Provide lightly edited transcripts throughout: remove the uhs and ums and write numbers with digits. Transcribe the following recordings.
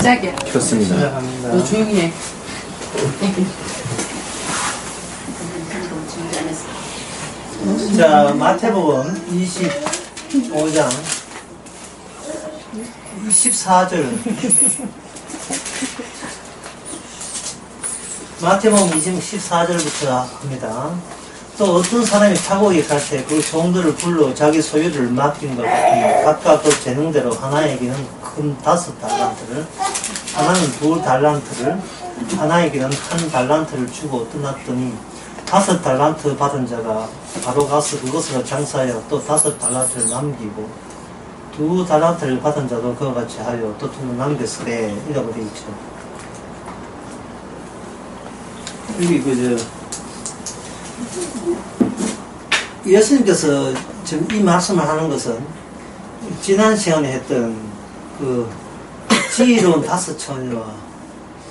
시작이야. 좋습니다. 시작합니다. 너 조용히 해. 자, 마태복음 25장 24절. 마태복음 24절부터 합니다. 또 어떤 사람이 타국에 갈 때 그 종들을 불러 자기 소유를 맡긴 것 같으니 각각 그 재능대로 하나에게는 큰 5달란트를, 하나는 2달란트를, 하나에게는 1달란트를 주고 떠났더니 5달란트 받은 자가 바로 가서 그것으로 장사하여 또 5달란트를 남기고 2달란트를 받은 자도 그와 같이 하여 또 2는 남겼으되 이라고 되어 있죠. 여기 예수님께서 지금 이 말씀을 하는 것은 지난 시간에 했던 그 지혜로운 5처녀와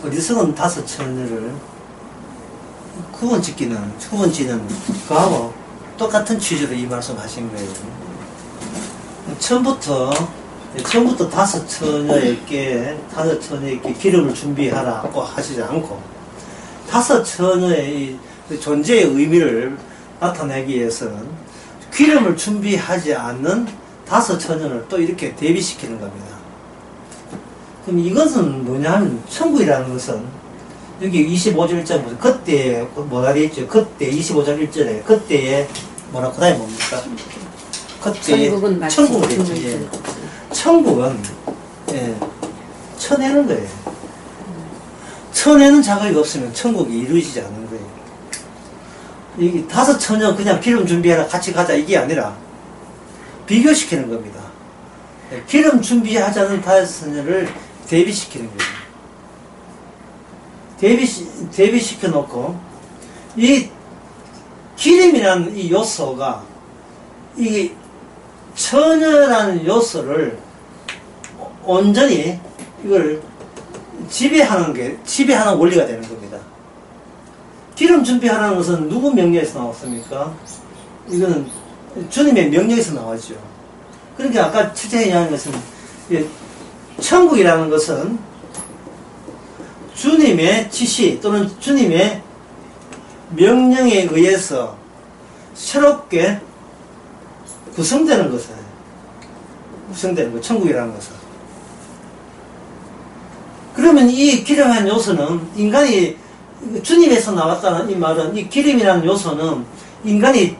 어리석은 5처녀를 구분짓는 그하고 똑같은 취지로 이 말씀 하신 거예요. 처음부터 5처녀에게 기름을 준비하라고 하시지 않고 5처녀의 존재의 의미를 나타내기 위해서는 기름을 준비하지 않는 5처녀를 또 이렇게 대비시키는 겁니다. 그럼 이것은 뭐냐면 천국이라는 것은 여기 25절 1절부터 그때 뭐라 되어 있죠? 그때 25절 1절에 그때에 뭐라고 그다음에 뭡니까? 그때 천국은 되죠. 예. 천국은 쳐내는 거예요. 쳐내는 작업이 없으면 천국이 이루어지지 않는 거예요. 이 5처녀 그냥 기름 준비해라 같이 가자 이게 아니라 비교시키는 겁니다. 기름 준비하자는 5처녀를 대비시키는 거예요. 대비시켜 놓고 이 기름이라는 이 요소가 이 처녀라는 요소를 온전히 이걸 지배하는 원리가 되는 겁니다. 기름 준비하라는 것은 누구 명령에서 나왔습니까? 이거는 주님의 명령에서 나왔죠. 그러니까 아까 첫째 이야기한 것은 천국이라는 것은 주님의 지시 또는 주님의 명령에 의해서 새롭게 구성되는 것이에요. 구성되는 것, 천국이라는 것은. 그러면 이 기름한 요소는 인간이 주님에서 나왔다는 이 말은 이 기름이라는 요소는 인간이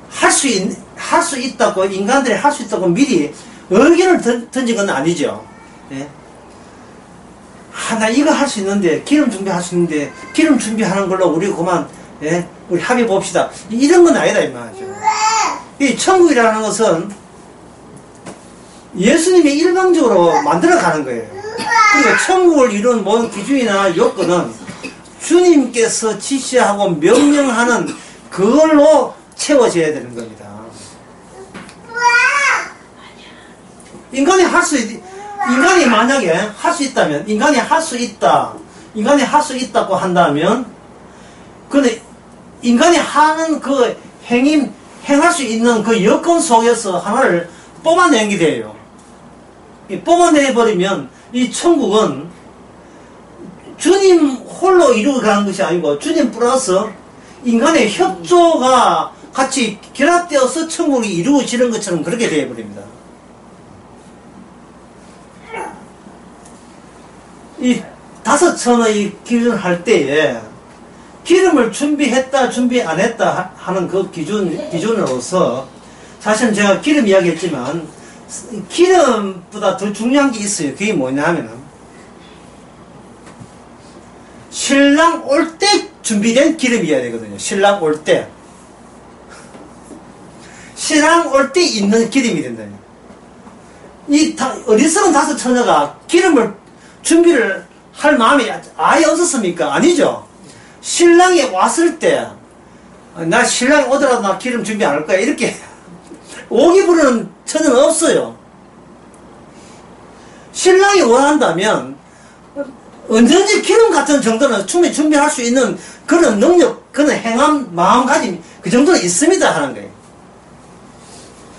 할 수 있다고 인간들이 할 수 있다고 미리 의견을 던진 건 아니죠. 예? 나 이거 할 수 있는데 기름 준비할 수 있는데 기름 준비하는 걸로 우리 그만 우리 합의 봅시다. 이런 건 아니다 이 말이죠. 이 천국이라는 것은 예수님이 일방적으로 만들어가는 거예요. 그러니까 천국을 이룬 모든 기준이나 요건은 주님께서 지시하고 명령하는 그걸로 채워져야 되는 겁니다. 인간이 만약에 할 수 있다면, 인간이 할 수 있다고 한다면, 근데 인간이 하는 그 행할 수 있는 그 여건 속에서 하나를 뽑아내는 게 돼요. 뽑아내버리면 이 천국은 주님 홀로 이루어가는 것이 아니고 주님 플러스 인간의 협조가 같이 결합되어서 천국이 이루어지는 것처럼 그렇게 되어버립니다. 이 5처녀의 기준을 할 때에 기름을 준비했다 준비 안 했다 하는 그 기준으로서 사실은 제가 기름 이야기했지만 기름보다 더 중요한 게 있어요. 그게 뭐냐면은 신랑 올 때 준비된 기름이어야 되거든요. 신랑 올 때 있는 기름이 된다요. 이 어리석은 5처녀가 기름을 준비를 할 마음이 아예 없었습니까? 아니죠. 신랑이 왔을 때 나 신랑이 오더라도 나 기름 준비 안 할 거야 이렇게 오기 부르는 처녀는 없어요. 신랑이 원한다면 언제든지 기름 같은 정도는 충분히 준비할 수 있는 그런 능력, 그런 행함, 마음가짐 그 정도는 있습니다 하는 거예요.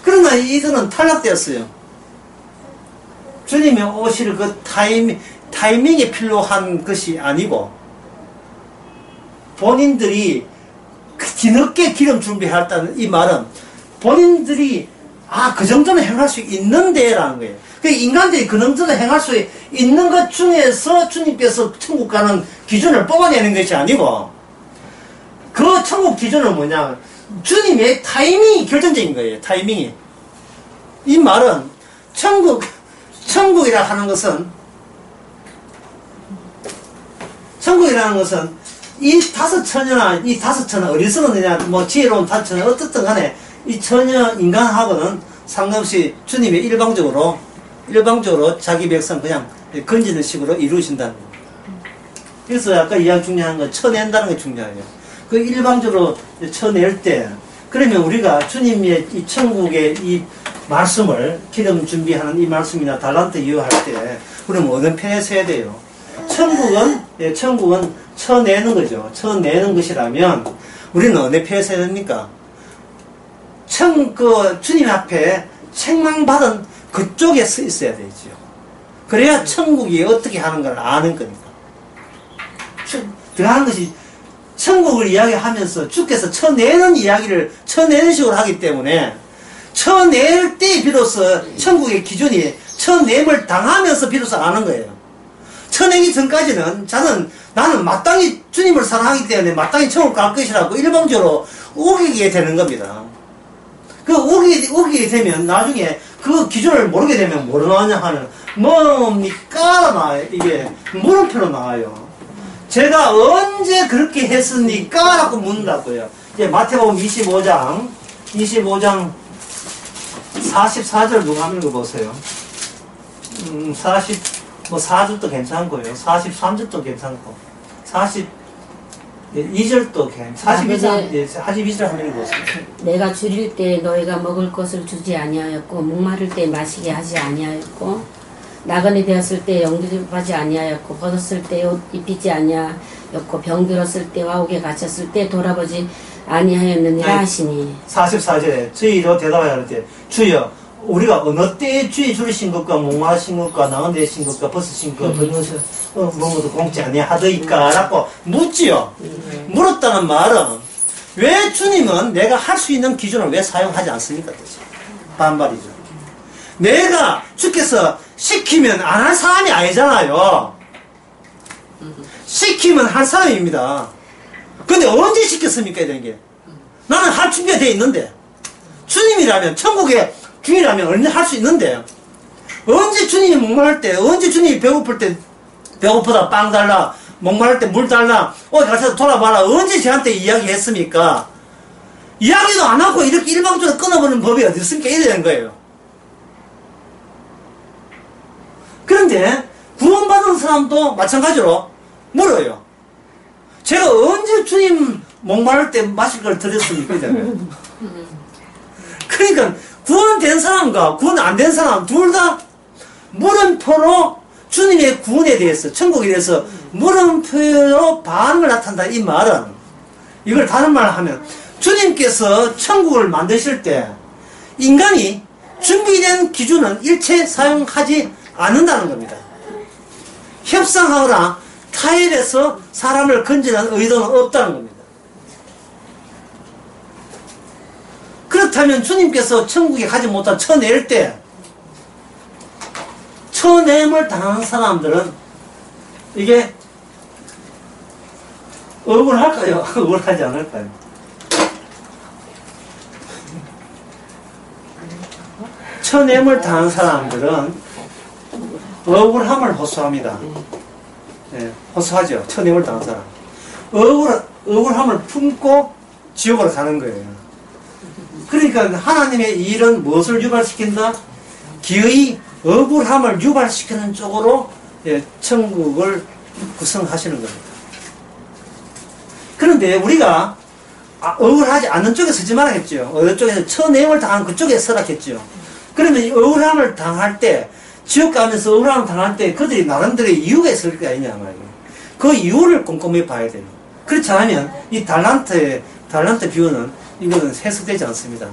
그러나 이들은 탈락되었어요. 주님이 오실 그 타이밍이 필요한 것이 아니고 본인들이 뒤늦게 기름 준비했다는 이 말은 본인들이 그 정도는 행할 수 있는데 라는 거예요. 인간들이 그 정도는 행할 수 있는 것 중에서 주님께서 천국 가는 기준을 뽑아내는 것이 아니고 그 천국 기준은 뭐냐, 주님의 타이밍이 결정적인 거예요. 타이밍이. 이 말은 천국이라 하는 것은 이 다섯 처녀나 어리석었느냐 뭐 지혜로운 다섯 처녀 어떻든 간에 이 처녀 인간하고는 상관없이 주님이 일방적으로 자기 백성 그냥 건지는 식으로 이루신다는 거예요. 그래서 아까 이야기 중요한 건 쳐낸다는 게 중요해요. 그 일방적으로 쳐낼 때 그러면 우리가 주님의 이 천국의 이 말씀을 기름 준비하는 이 말씀이나 달란트 이유할 때 우리는 어느 편에 서야 돼요? 천국은 쳐내는 거죠. 쳐내는 것이라면 우리는 어느 편에 서야 됩니까? 주님 앞에 책망받은 그쪽에 서 있어야 되죠. 그래야 천국이 어떻게 하는 걸 아는 거니까. 들어가는 것이 천국을 이야기하면서 주께서 쳐내는 이야기를 쳐내는 식으로 하기 때문에 쳐낼 때 비로소 천국의 기준이 쳐냄을 당하면서 비로소 아는 거예요. 쳐내기 전까지는 나는 마땅히 주님을 사랑하기 때문에 마땅히 천국 갈 것이라고 일방적으로 우기게 되는 겁니다. 우기게 되면 나중에 그 기준을 모르게 되면 뭐로 나오냐 하면 뭡니까? 나와요. 이게 물음표로 나와요. 제가 언제 그렇게 했습니까? 라고 묻는다고요. 이제 마태복음 25장 44절 누가 한번 읽어보세요. 4절도 괜찮고요. 43절도 괜찮고 42절도 괜찮고 42절 한번 읽어보세요. 내가 줄일 때 너희가 먹을 것을 주지 아니하였고 목마를 때 마시게 하지 아니하였고 나그네 되었을 때 영접하지 아니하였고 벗었을 때 옷 입히지 아니하였고 병들었을 때 와옥에 갇혔을 때 돌아보지 아니하였느니라 하시니 44절에 저희로 대답하여 때 주여 우리가 어느 때에 주의 줄이신 것과 목마르신 것과 나그네 되신 것과 벗으신 것 먹어도 공지 아니하더이까 라고 묻지요. 물었다는 말은 왜 주님은 내가 할 수 있는 기준을 왜 사용하지 않습니까? 반발이죠. 내가 주께서 시키면 안 할 사람이 아니잖아요. 시키면 할 사람입니다. 근데 언제 시켰습니까? 이런 게 나는 할 준비가 돼 있는데 주님이라면 천국의 주님이라면 언제 할 수 있는데 언제 주님이 목마를 때 언제 주님이 배고플 때 배고프다 빵 달라 목마를 때 물 달라 어디 가서 돌아봐라 언제 저한테 이야기했습니까? 이야기도 안 하고 이렇게 일방적으로 끊어버리는 법이 어디 있습니까? 이래 되는 거예요. 그런데 구원받은 사람도 마찬가지로 물어요. 제가 언제 주님 목마를 때 마실 걸 드렸습니까? 그러니까 구원된 사람과 구원 안 된 사람 둘 다 물음표로 주님의 구원에 대해서 천국에 대해서 물음표로 반응을 나타낸다. 이 말은 이걸 다른 말로 하면 주님께서 천국을 만드실 때 인간이 준비된 기준은 일체 사용하지 않는다는 겁니다. 협상하거나 타협해서 사람을 건지는 의도는 없다는 겁니다. 그렇다면 주님께서 천국에 가지 못한 쳐낼 때 쳐냄을 당하는 사람들은 이게 억울할까요? 억울하지 않을까요? 쳐냄을 당하는 사람들은 억울함을 호소합니다. 네, 호소하죠. 쳐냄을 당한 사람. 억울함을 품고 지옥으로 가는 거예요. 그러니까 하나님의 일은 무엇을 유발시킨다? 기의 억울함을 유발시키는 쪽으로 천국을 구성하시는 겁니다. 그런데 우리가 억울하지 않는 쪽에 서지 말아야겠죠. 어느 쪽에서 쳐냄을 당한 그쪽에 서라 했죠. 그러면 이 억울함을 당할 때 지옥 가면서 억울함을 당할 때 그들이 나름대로의 이유가 있을 거 아니냐 말이에요. 그 이유를 꼼꼼히 봐야 돼요. 그렇지 않으면 이 달란트 비유는 이거는 해석되지 않습니다.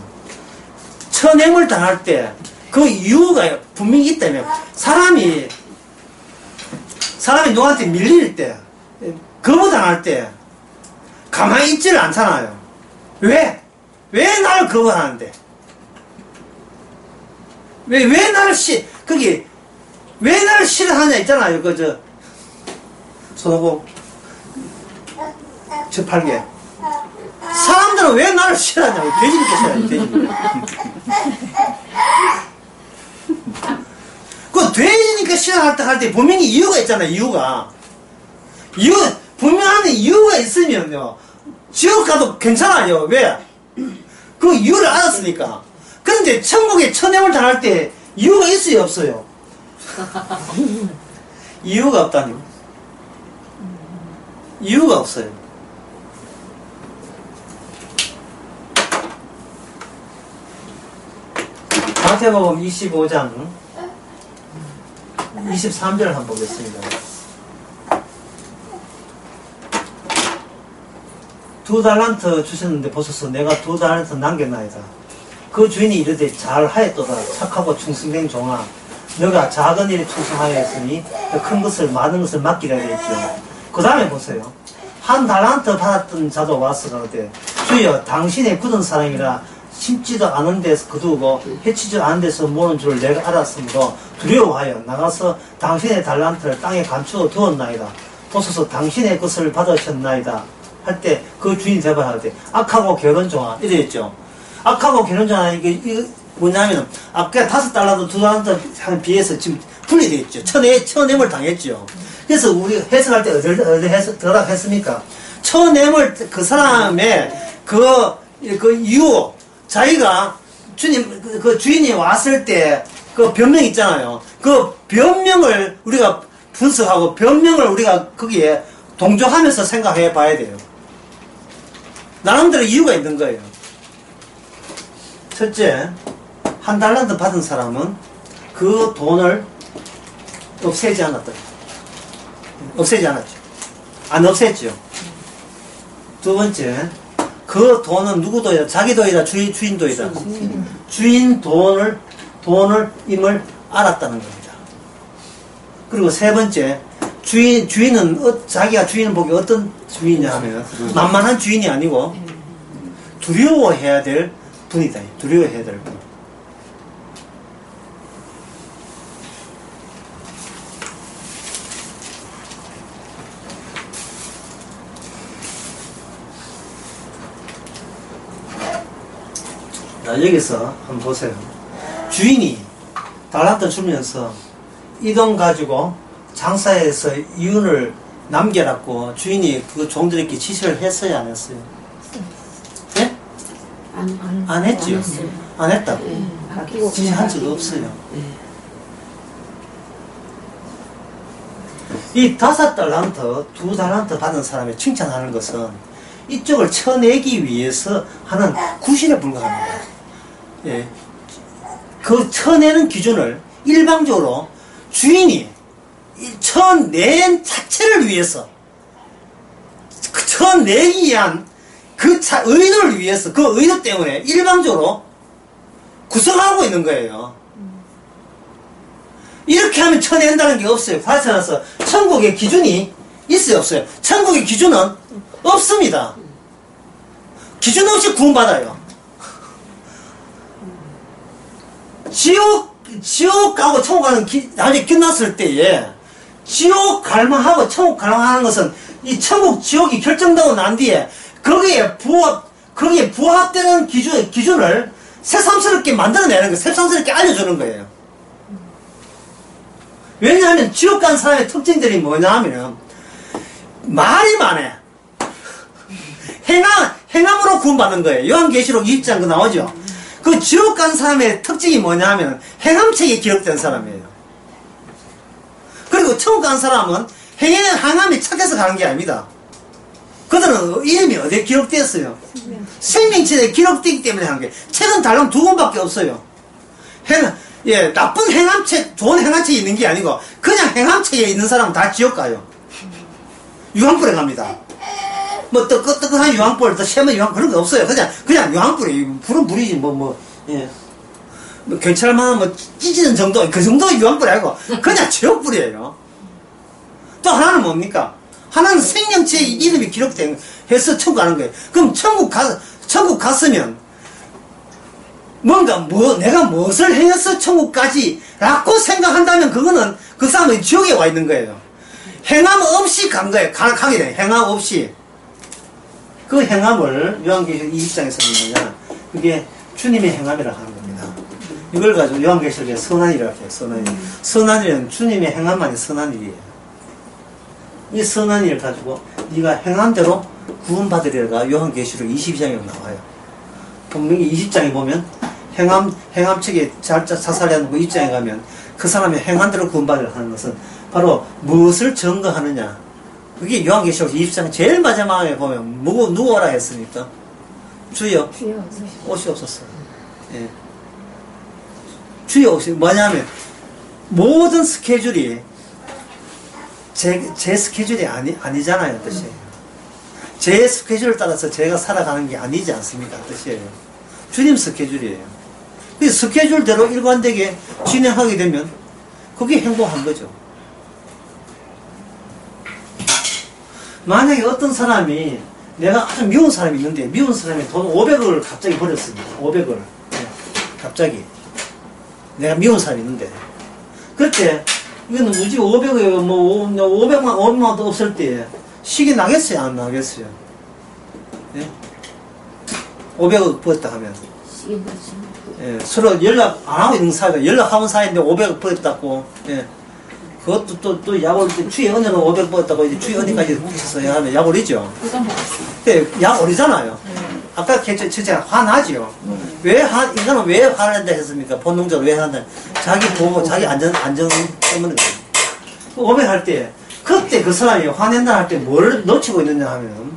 천행을 당할 때 그 이유가 분명히 있다면 사람이 누구한테 밀릴 때, 거부당할 때, 가만히 있지를 않잖아요. 왜? 왜 나를 거부하는데? 왜 나를 왜 나를 싫어하냐 있잖아요. 손오공, 저 팔게. 사람들은 왜 나를 싫어하냐고. 돼지니까 싫어하냐, 돼지니까. 그 돼지니까 싫어할 때 분명히 이유가 있잖아요, 분명한 이유가 있으면요, 지옥 가도 괜찮아요. 왜? 그 이유를 알았으니까. 그런데 천국에 천행을 당할 때 이유가 있어요, 없어요? 이유가 없다니요. 이유가 없어요. 마태복음 25장 23절 한번 보겠습니다. 2달란트 주셨는데 보소서 내가 2달란트 남겼나이다. 그 주인이 이르되 잘하였도다. 착하고 충성된 종아, 너가 작은 일에 충성하였으니 큰 것을 많은 것을 맡기라 되었죠. 그 다음에 보세요. 1달란트 받았던 자도 와서 그러되 주여 당신의 굳은 사랑이라 심지도 않은 데서 거두고 해치지도 않은 데서 모는 줄 내가 알았으므로 두려워하여 나가서 당신의 달란트를 땅에 감추어 두었나이다. 보소서 당신의 것을 받으셨나이다. 할 때 그 주인이 대답할 때 악하고 게으른 종아 이랬죠. 악하고 게으른 종아 이게 뭐냐면 아까 5달란트 2달란트 비해서 지금 분리되어 있죠. 천냄을 당했죠. 그래서 우리 해석할 때 어디 해석했습니까? 천냄을 그 사람의 그 이유, 자기가 그 주인이 왔을 때 그 변명 있잖아요. 그 변명을 우리가 분석하고 변명을 우리가 거기에 동조하면서 생각해 봐야 돼요. 나름대로 이유가 있는 거예요. 첫째, 1달란트 받은 사람은 그 돈을 없애지 않았다. 없애지 않았죠. 안 없앴죠. 두 번째, 그 돈은 누구 돈이다? 자기 돈이다? 주인 돈이다? 주인 돈을 알았다는 겁니다. 그리고 세 번째, 주인은 자기가 주인을 보기 어떤 주인이냐 하면 만만한 주인이 아니고 두려워해야 될 분이다. 두려워해야 될 분. 자, 여기서 한번 보세요. 주인이 달란트 주면서 이 돈 가지고 장사해서 이윤을 남겨놨고 주인이 그 종들에게 지시를 했어요, 안 했어요? 네? 안 했죠. 안 했다고. 지시한 적 없어요. 이 5달란트, 2달란트 받은 사람이 칭찬하는 것은 이쪽을 쳐내기 위해서 하는 구실에 불과합니다. 예. 그 쳐내는 기준을 일방적으로 주인이 쳐낸 자체를 위해서, 쳐내기 위한 그 의도를 위해서, 그 의도 때문에 일방적으로 구성하고 있는 거예요. 이렇게 하면 쳐낸다는 게 없어요. 과천에서 천국의 기준이 있어요, 없어요? 천국의 기준은 없습니다. 기준 없이 구원받아요. 지옥 가고 천국 가는 나중에 끝났을 때에 지옥 갈망하고 천국 갈망하는 것은 이 천국 지옥이 결정되고 난 뒤에 거기에 부합되는 기준을 새삼스럽게 만들어내는 거예요. 새삼스럽게 알려주는 거예요. 왜냐하면 지옥 간 사람의 특징들이 뭐냐 하면은 말이 많아. 행함으로 구원받는 거예요. 요한계시록 20장 그 나오죠. 그 지옥 간 사람의 특징이 뭐냐 하면 행함책에 기록된 사람이에요. 그리고 천국 간 사람은 행함이 착해서 가는 게 아닙니다. 그들은 이름이 어디에 기록되었어요? 생명책에 기록되기 때문에 하는 게, 책은 달랑 2권밖에 없어요. 나쁜 행함책, 좋은 행함책이 있는 게 아니고 그냥 행함책에 있는 사람은 다 지옥 가요. 유황불에 갑니다. 뭐 뜨끈뜨끈한 유황불, 또 쉐면 유황 그런 거 없어요. 그냥 유황불이 불은 불이지 뭐 괜찮을 만한 뭐 찢어진 정도, 그 정도의 유황불이 아니고 그냥 지옥불이에요. 또 하나는 뭡니까? 하나는 생명체의 이름이 기록된 해서 천국 가는 거예요. 그럼 천국 갔으면 뭔가 내가 무엇을 행해서 천국까지 라고 생각한다면 그거는 그 사람은 지옥에 와 있는 거예요. 행함 없이 간 거예요. 가게 돼요. 행함 없이. 그 행함을 요한계시록 20장에서 뭐냐, 그게 주님의 행함이라고 하는 겁니다. 이걸 가지고 요한계시록에 선한 일이라고 해요. 선한 일. 선한 일은 주님의 행함만이 선한 일이에요. 이 선한 일을 가지고 네가 행한 대로 구원받으리라가 요한계시록 22장에 나와요. 분명히 20장에 보면 행함책에 자살하는 그 20장에 가면 그 사람이 행한 대로 구원받으려 하는 것은 바로 무엇을 증거하느냐. 그게 요한계시록 20장 제일 마지막에 보면 누구 오라 했습니까? 주여 옷이 없었어요. 예. 주여 옷이 뭐냐면 모든 스케줄이 제 스케줄이 아니잖아요. 뜻이에요. 제 스케줄을 따라서 제가 살아가는 게 아니지 않습니까? 뜻이에요. 주님 스케줄이에요. 그 스케줄대로 일관되게 진행하게 되면 그게 행복한 거죠. 만약에 어떤 사람이 내가 아주 미운 사람이 있는데 미운 사람이 돈 500을 갑자기 버렸습니다. 500을. 네. 갑자기. 내가 미운 사람이 있는데. 그때 이거는 무지 500에 500만도 없을 때 식이 나겠어요? 안 나겠어요? 예? 500을 버렸다 하면. 식이 나지. 예, 서로 연락 안 하고 있는 사이가 연락하는 사이인데 500을 버렸다고. 예. 그것도 또 약올 때 주의 은혜로 500 버렸다고 이제 주의 은혜까지 붙여서 하면 약올이죠. 네, 약올이잖아요. 아까 제가 화나지요. 이거는 왜 화를 낸다 했습니까? 본능적으로 왜 한다? 자기 보고 자기 안정 때문에. 500 할 때, 그때 그 사람이 화낸다 할 때 뭘 놓치고 있느냐 하면,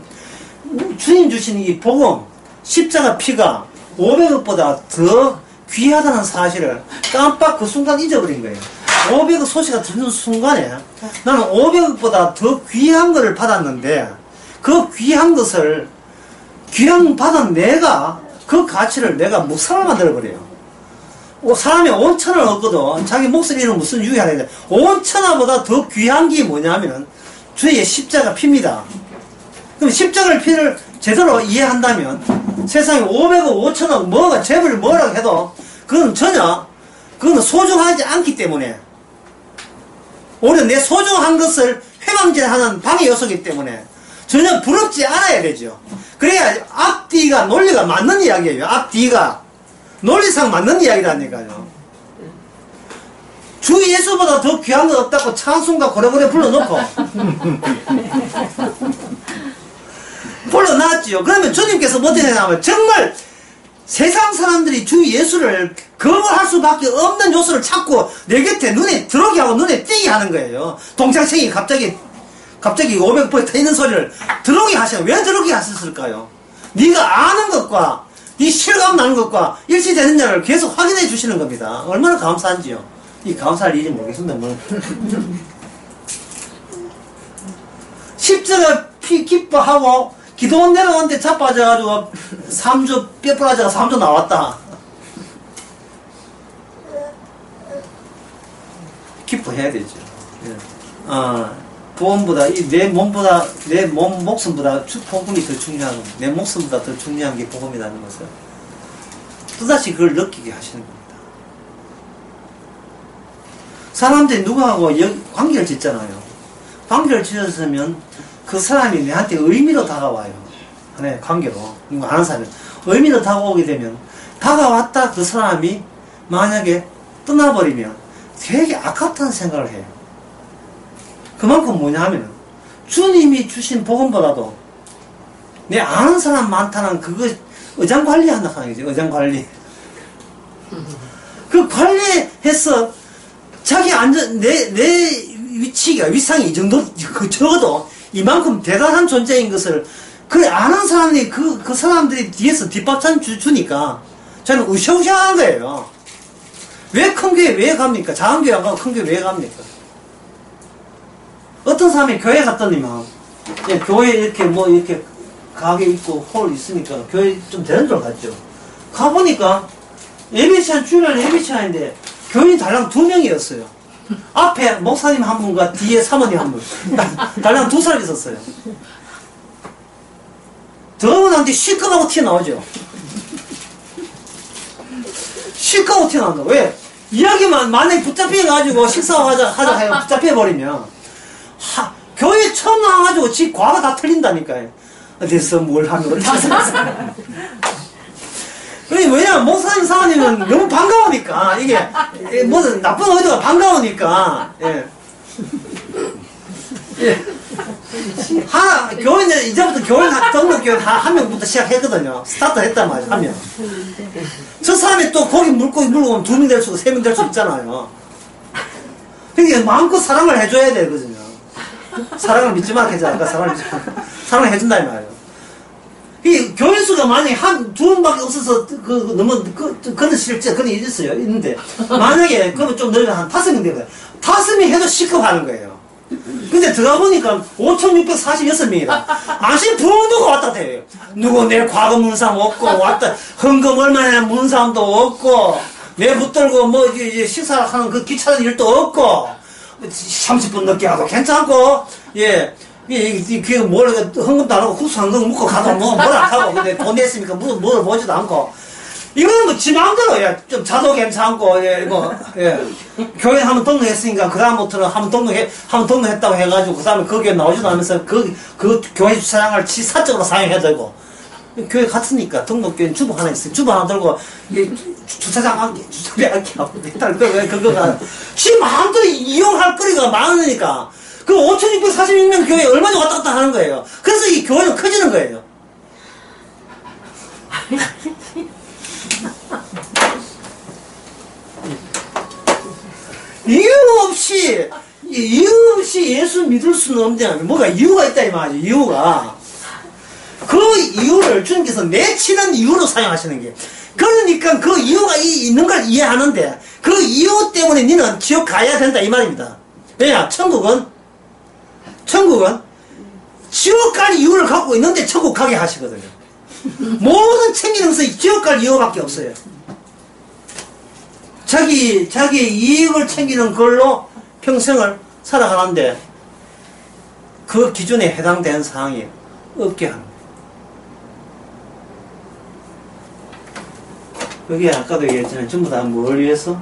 주님 주신 이 복음, 십자가 피가 500억보다 더 귀하다는 사실을 깜빡 그 순간 잊어버린 거예요. 500억 소식가 듣는 순간에 나는 500억보다 더 귀한 것을 받았는데 그 귀한 것을 귀한 받은 내가 그 가치를 내가 묵상을 만들어버려요. 사람이 5천을 얻거든 자기 목소리는 무슨 유의하는데 5천원보다 더 귀한 게 뭐냐면 주의 십자가 피입니다. 그럼 십자가를 피를 제대로 이해한다면 세상에 500억 5천억 뭐가 재벌 뭐라고 해도 그건 그거는 소중하지 않기 때문에 오히려 내 소중한 것을 회방제하는 방해 요소이기 때문에 전혀 부럽지 않아야 되죠. 그래야 앞뒤가 논리가 맞는 이야기예요. 앞뒤가 논리상 맞는 이야기라니까요. 주 예수보다 더 귀한 거 없다고 찬송가 고래고래 불러놓고 불러놨지요. 그러면 주님께서 뭐 되냐면 정말 세상 사람들이 주 예수를 거부할 수밖에 없는 요소를 찾고 내 곁에 눈에 들어오게 하고 눈에 띄게 하는 거예요. 동창생이 갑자기 500% 터있는 소리를 들어오게 하시면 왜 들어오게 하셨을까요? 네가 아는 것과 네 실감 나는 것과 일치되느냐를 계속 확인해 주시는 겁니다. 얼마나 감사한지요. 이 감사할 일이 모르겠습니다. 뭐. 십자가 피 기뻐하고 기도원 내려오는데 자빠져가지고 3주 뼈 부러져가 3주 나왔다. 기뻐해야 되죠. 예. 구원보다 내 목숨보다 복음이 더 중요하고 내 목숨보다 더 중요한 게 복음이라는 것을 또다시 그걸 느끼게 하시는 겁니다. 사람들이 누구하고 관계를 짓잖아요. 관계를 짓었으면 그 사람이 내한테 의미로 다가와요. 하나의 관계로. 누구 아는 사람이 의미로 다가오게 되면 다가왔다 그 사람이 만약에 떠나버리면 되게 아깝다는 생각을 해요. 그만큼 뭐냐 하면 주님이 주신 복음보다도 내 아는 사람 많다는 그거 의장관리 한다고 하는 거지. 의장관리. 그 관리해서 자기 내 위치가 위상이 이 정도 적어도 이만큼 대단한 존재인 것을 그래 아는 사람이 그 사람들이 뒤에서 뒷받침 주니까 저는 으쌰으쌰한 거예요. 왜 큰 교회 왜 갑니까? 작은 교회 안 가고 큰 교회 왜 갑니까? 어떤 사람이 교회 갔더니만 교회 이렇게 이렇게 가게 있고 홀 있으니까 교회 좀 되는 줄 갔죠. 가보니까 예배 시간 주일날 예배 시간인데 교인이 달랑 2명이었어요. 앞에 목사님 한 분과 뒤에 사모님 한 분. 달랑 두 사람 있었어요. 더군다나 시끄러워 튀어나오죠. 시끄러워 튀어나온다. 왜? 이야기만 만약에 붙잡혀가지고 식사하자 해요. 붙잡혀버리면 교회 처음 나와가지고 지 과가 다 틀린다니까요. 어디서 뭘 하면 어디서 왜냐면 목사님 사모님은 너무 반가우니까 이게 무슨 나쁜 의도가 반가우니까 예. 예. 교회는 이제부터 교회 등록교회 한 명부터 시작했거든요. 스타트 했단 말이에요. 한 명. 저 사람이 또 거기 물고 오면 2명 될 수고 3명 될 수 있잖아요. 그러니까 마음껏 사랑을 해줘야 되거든요. 사랑을 믿지 마, 해줘. 아까 사랑을 해준다 이 말이에요. 이 교회 수가 만약에 두 명밖에 없어서 너무 그런 실제 그런 일이 있는데 만약에 그러면 좀 늘면 한 5명 되거든요. 5명이 해도 시급하는 거예요. 근데 들어가 보니까 5,646명이라. 아시 부모누가 왔다 대요. 누구 내 과거 문상 없고, 왔다, 헌금 얼마나 문 사람도 없고, 내 붙들고 뭐, 이제 식사하는 그 귀찮은 일도 없고, 30분 늦게 하고 괜찮고, 예. 그게 뭘, 헌금도 안 하고, 국수 한 건 묻고 가도 뭐라 하고, 근데 돈 냈으니까 뭘 보지도 않고, 이거는 뭐, 지 마음대로, 예, 좀 자도 괜찮고, 예, 뭐, 예. 교회 한번 등록했으니까, 그다음부터는 한번 등록했다고 해가지고, 그 다음에 거기에 나오지도 않으면서, 그 교회 주차장을 지 사적으로 사용해야 되고, 교회 같으니까, 등록교회는 주보 하나 있어요. 주보 하나 들고, 주차장 안게 하고, 그거가, 지 마음대로 이용할 거리가 많으니까, 그 5,646명 교회에 얼마나 왔다 갔다 하는 거예요. 그래서 이 교회는 커지는 거예요. 이유 없이 예수 믿을 수는 없냐. 뭐가 이유가 있다 이 말이죠. 이유가. 그 이유를 주님께서 내치는 이유로 사용하시는 게. 그러니까 그 이유가 있는 걸 이해하는데 그 이유 때문에 너는 지옥 가야 된다 이 말입니다. 왜냐? 천국은 지옥 갈 이유를 갖고 있는데 천국 가게 하시거든요. 모든 챙기는 것은 지옥 갈 이유밖에 없어요. 자기의 이익을 챙기는 걸로 평생을 살아가는데 그 기준에 해당되는 사항이 없게 합니다. 여기 아까도 얘기했잖아요. 전부 다 뭘 위해서?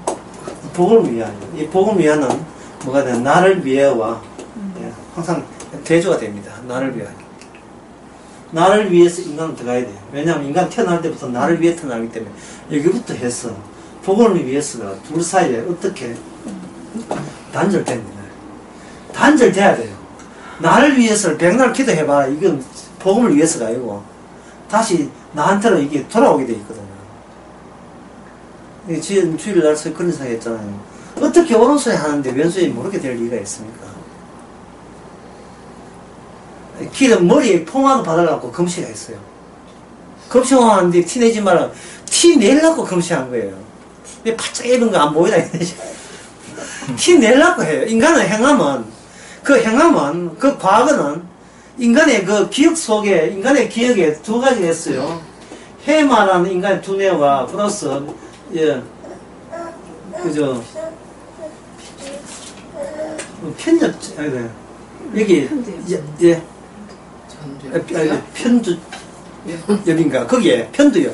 복을 위하여. 이 복을 위하는 뭐가 되나? 나를 위해와 항상 대조가 됩니다. 나를 위하여. 나를 위해서 인간은 들어가야 돼요. 왜냐하면 인간 태어날 때부터 나를 위해 태어나기 때문에 여기부터 해서 복음을 위해서가 둘 사이에 어떻게 단절됩니다. 단절돼야 돼요. 나를 위해서 백날 기도해봐라. 이건 복음을 위해서가 아니고 다시 나한테로 이게 돌아오게 돼 있거든요. 지금 주일날 그런 생각 했잖아요. 어떻게 오른손에 하는데 왼손이 모르게 될 리가 있습니까? 길은 머리에 포마도 받아갖고 금시가 있어요. 금시하는데 티 내지 말라. 티 내려고 금시한 거예요. 바짝 입은 거 안 보이나 티 내려고 해요. 인간의 행함은 그 과거는 인간의 그 기억 속에 인간의 기억에 두 가지가 있어요. 해만한 인간의 두뇌와 플러스 편nhập 여기 편두엽인가 거기에 편두엽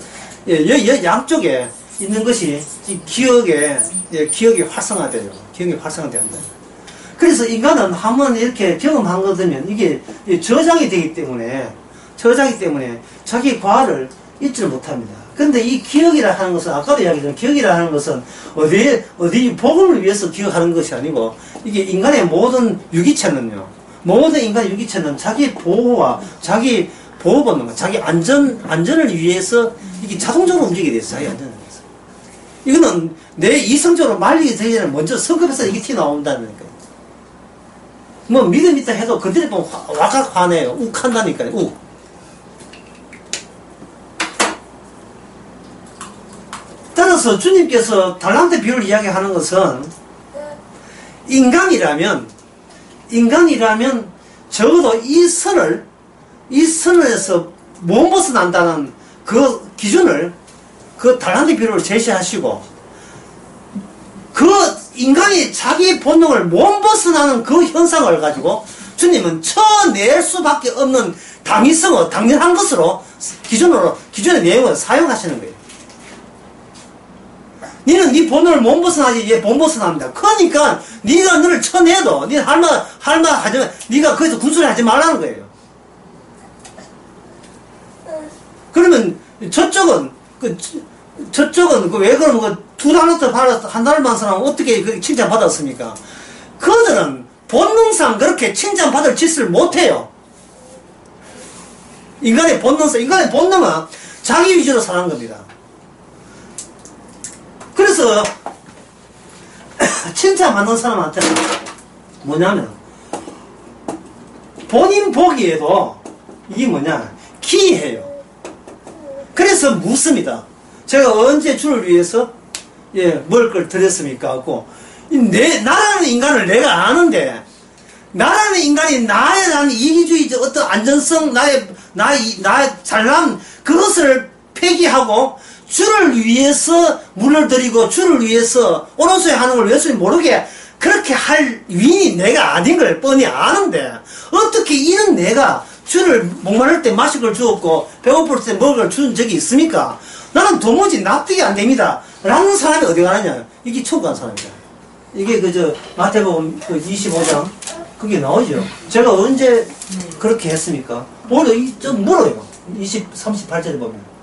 양쪽에 있는 것이 기억이 활성화돼요. 기억이 활성화된다. 그래서 인간은 한번 이렇게 경험한 거면 이게 저장이 되기 때문에 자기 과를 잊지를 못합니다. 근데 이 기억이라 하는 것은 아까도 이야기했지만 기억이라 하는 것은 어디 복음을 위해서 기억하는 것이 아니고 이게 인간의 모든 모든 인간의 유기체는 자기 보호와 자기 보호 본능, 자기 안전을 위해서 이게 자동적으로 움직이게 돼 있어요. 자기 안전을 위해서. 이거는 내 이성적으로 말리기 전에 먼저 성급해서 이게 튀어나온다는 거예요. 뭐 믿음 있다 해도 그들이 보면 와각 화내요. 욱 한다니까요. 욱. 따라서 주님께서 달란트 비유를 이야기하는 것은 인간이라면 적어도 이 선에서 못 벗어난다는 그 기준을 그 달란트 비유를 제시하시고 그 인간이 자기 본능을 못 벗어나는 그 현상을 가지고 주님은 쳐낼 수밖에 없는 당위성을 당연한 것으로 기존의 내용을 사용하시는 거예요. 니는 네 본능을 못 벗어나지 얘 못 벗어납니다. 그러니까 네가 너를 쳐내도 니는 할말 하지만 네가 거기서 군소리 하지 말라는 거예요. 그러면 저쪽은 왜 그러면 두 달부터 받아서 한 달만 사람 어떻게 그 칭찬 받았습니까? 그들은 본능상 그렇게 칭찬 받을 짓을 못해요. 인간의 본능은 자기 위주로 사는 겁니다. 그래서 칭찬받는 사람한테는 뭐냐면 본인 보기에도 이게 뭐냐 기이해요. 그래서 묻습니다. 제가 언제 주를 위해서 먹을 걸 드렸습니까? 하고 나라는 인간을 내가 아는데 나라는 인간이 나에 대한 이기주의 어떤 안전성 나의 잘남 그것을 폐기하고 주를 위해서 물을 드리고 주를 위해서 오른손에 하는 걸 왼손이 모르게 그렇게 할 위인이 내가 아닌 걸 뻔히 아는데 어떻게 이런 내가 주를 목마를 때 마실 걸 주었고 배고플 때 먹을 걸 준 적이 있습니까? 나는 도무지 납득이 안 됩니다. 라는 사람이 어디 가느냐? 이게 천국 간 사람이다. 이게 마태복음 25장 그게 나오죠. 제가 언제 그렇게 했습니까? 오늘 좀 물어요. 38절에 보면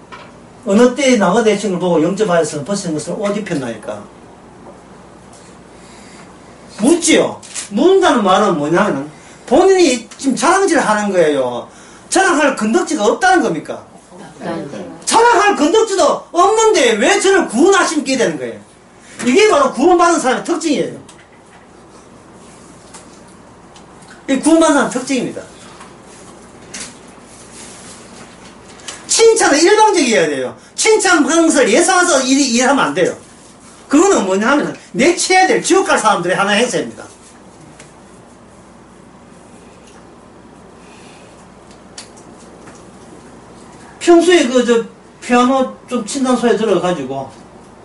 어느 때에 나가 대칭을 보고 영접하여서 벗은 것을 옷 입혔나니까 묻지요. 묻는다는 말은 뭐냐면 본인이 지금 자랑질 하는 거예요. 자랑할 건덕지가 없다는 겁니까? 자랑할 건덕지도 없는데 왜 저를 구원하심께 되는 거예요? 이게 바로 구원받은 사람의 특징이에요. 이 구원받은 사람의 특징입니다. 칭찬은 일방적이어야 돼요. 칭찬하는 것을 예상해서 일하면 안 돼요. 그거는 뭐냐 하면 내치해야 될 지옥 갈 사람들의 하나의 행세입니다. 평소에 피아노 좀 친다는 소리 들어가지고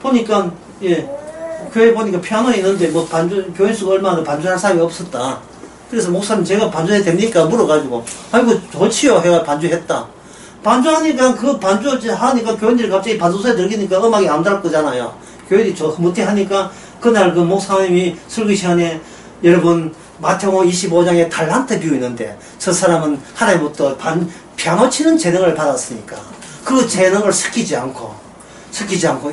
보니까 교회 보니까 피아노 있는데 교인수가 얼마나 반주할 사람이 없었다. 그래서 목사님 제가 반주해도 됩니까? 물어가지고 아이고 좋지요 해가 반주했다. 반주하니까 하니까 교인들이 갑자기 반주소리 들으니까 음악이 안 달 거잖아요. 교인들이 저 흐뭇해 하니까 그날 그 목사님이 설교 시간에 여러분 마태복음 25장에 달란트 비유 있는데 저 사람은 하나님부터 피아노 치는 재능을 받았으니까 그 재능을 섞이지 않고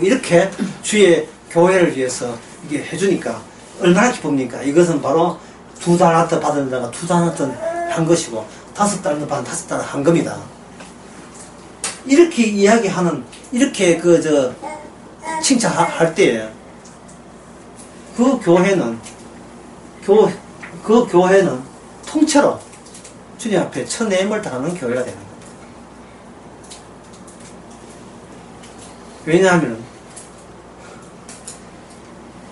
이렇게 주의 교회를 위해서 이게 해주니까 얼마나 기쁩니까? 이것은 바로 2달란트 받은 자가 2달란트 한 것이고 5달란트 받은 5달란트 한 겁니다. 이렇게 이야기하는 이렇게 칭찬할 때 그 교회는 통째로 주님 앞에 천내임을 당하는 교회가 되는 겁니다. 왜냐하면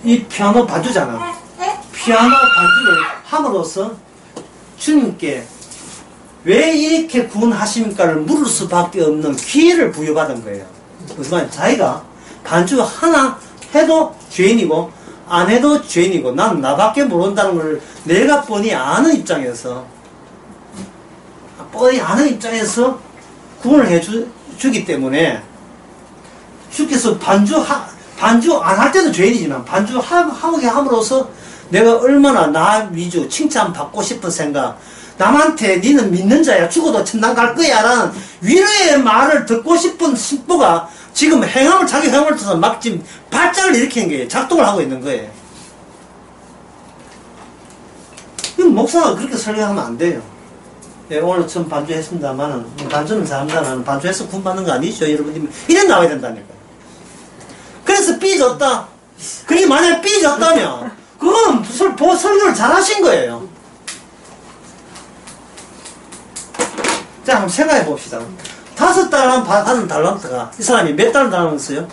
이 피아노 반주잖아. 피아노 반주를 함으로써 주님께 왜 이렇게 구원하십니까를 물을 수밖에 없는 기회를 부여받은 거예요. 무슨 말이냐? 자기가 반주 하나 해도 죄인이고 안 해도 죄인이고 난 나밖에 모른다는 걸 내가 뻔히 아는 입장에서 구원을 해주기 때문에 주께서 반주 안 할 때도 죄인이지만 반주하게 함으로써 내가 얼마나 나 위주 칭찬받고 싶은 생각 남한테 니는 믿는 자야 죽어도 천당 갈 거야 라는 위로의 말을 듣고 싶은 심보가 지금 자기 행함을 통해서 막 지금 발작을 일으키는 거예요. 작동을 하고 있는 거예요. 목사가 그렇게 설교하면 안 돼요. 오늘 처음 반주했습니다만은 반주는 잘합니다. 나는 반주해서 구원받는 거 아니죠. 여러분이 이래 나와야 된다니까요. 그래서 삐졌다. 그게 만약에 삐졌다면 그건 설교를 잘하신 거예요. 자, 한번 생각해 봅시다. 5달 받은 달란트가 이 사람이 몇 달을 달았어요?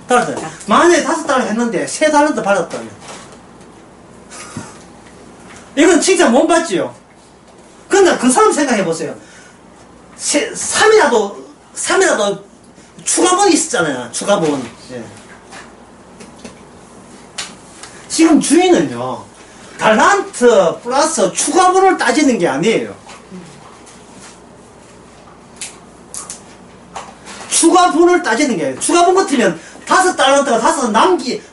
달란트. 만약에 5달을 했는데 3달란트 받았다면 이건 칭찬 못 받지요. 근데 그 사람 생각해 보세요. 3이라도 추가본이 있었잖아요. 추가본. 예. 지금 주인은요, 달란트 플러스 추가분을 따지는 게 아니에요. 추가분을 따지는 게 아니에요. 추가분 같으면 5달란트가 5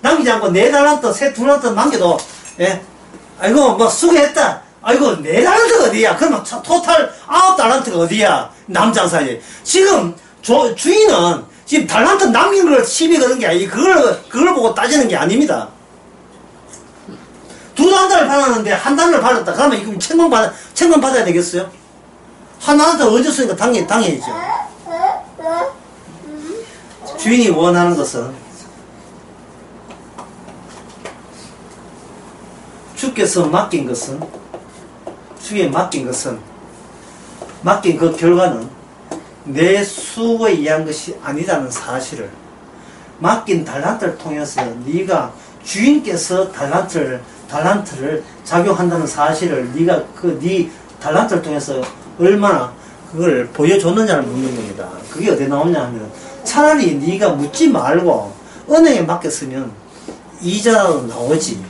남기지 않고 4달란트, 2달란트 남겨도, 예? 아이고, 뭐, 수고했다. 아이고, 4달란트가 어디야? 그러면 토탈 9달란트가 어디야? 남장사지. 지금, 주인은 지금 달란트 남긴 걸 시비 거는 게 아니고, 그걸 보고 따지는 게 아닙니다. 2달란트를 받았는데, 1달러를 받았다. 그러면 이거 책만 받아야 되겠어요? 1달란트 얹었으니까 당연히죠. 주인이 원하는 것은, 주께서 맡긴 그 결과는 내 수고에 의한 것이 아니라는 사실을, 맡긴 달란트를 통해서 네가 주인께서 달란트를 작용한다는 사실을 네가 네 달란트를 통해서 얼마나 그걸 보여줬느냐를 묻는 겁니다. 그게 어디 나오냐 하면, 차라리 네가 묻지 말고 은행에 맡겼으면 이자라도 나오지.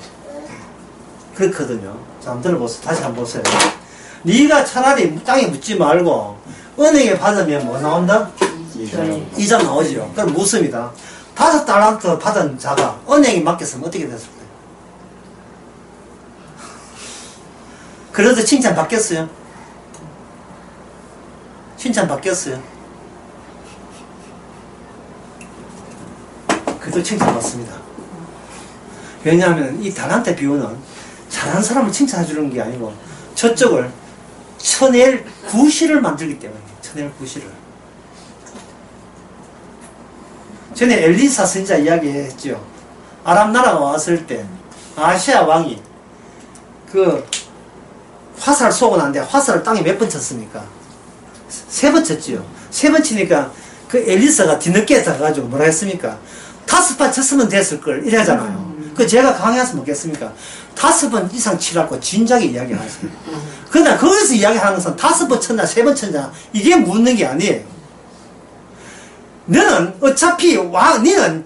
그렇거든요. 자, 한번 들어보세요. 다시 한번 보세요. 네가 차라리 땅에 묻지 말고 은행에 받으면 뭐 나온다? 이자 나오죠. 그럼 묻습니다. 5달란트 받은 자가 은행에 맡겼으면 어떻게 됐을까요? 그래도 칭찬 받겠어요? 칭찬 받겠어요? 그래도 칭찬 받습니다. 왜냐하면 이 달란트 비유는 잘하는 사람을 칭찬해 주는 게 아니고 저쪽을 쳐낼 구실을 만들기 때문에, 쳐낼 구실을. 전에 엘리사 선지자 이야기했죠. 아람 나라가 왔을 때 아시아 왕이 그 화살 쏘고 난데 화살을 땅에 몇 번 쳤습니까? 3번 쳤지요. 3번 치니까 그 엘리사가 뒤늦게 가가지고 뭐라 했습니까? 5번 쳤으면 됐을 걸 이래잖아요. 그 제가 강의해서 먹겠습니까? 5번 이상 치라고 진작에 이야기하세요. 그러나 거기서 이야기하는 것은 5번 쳤나 3번 쳤나 이게 묻는 게 아니에요. 너는 어차피 너는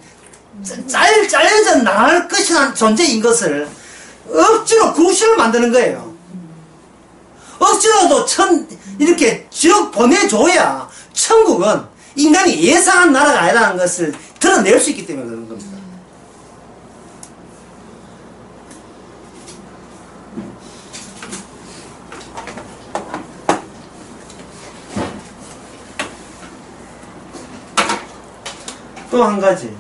잘려져 나갈 것이라는 존재인 것을 억지로 구실을 만드는 거예요. 억지로도 이렇게 쭉 보내줘야 천국은 인간이 예상한 나라가 아니라는 것을 드러낼 수 있기 때문에 그런 겁니다. 또 한 가지,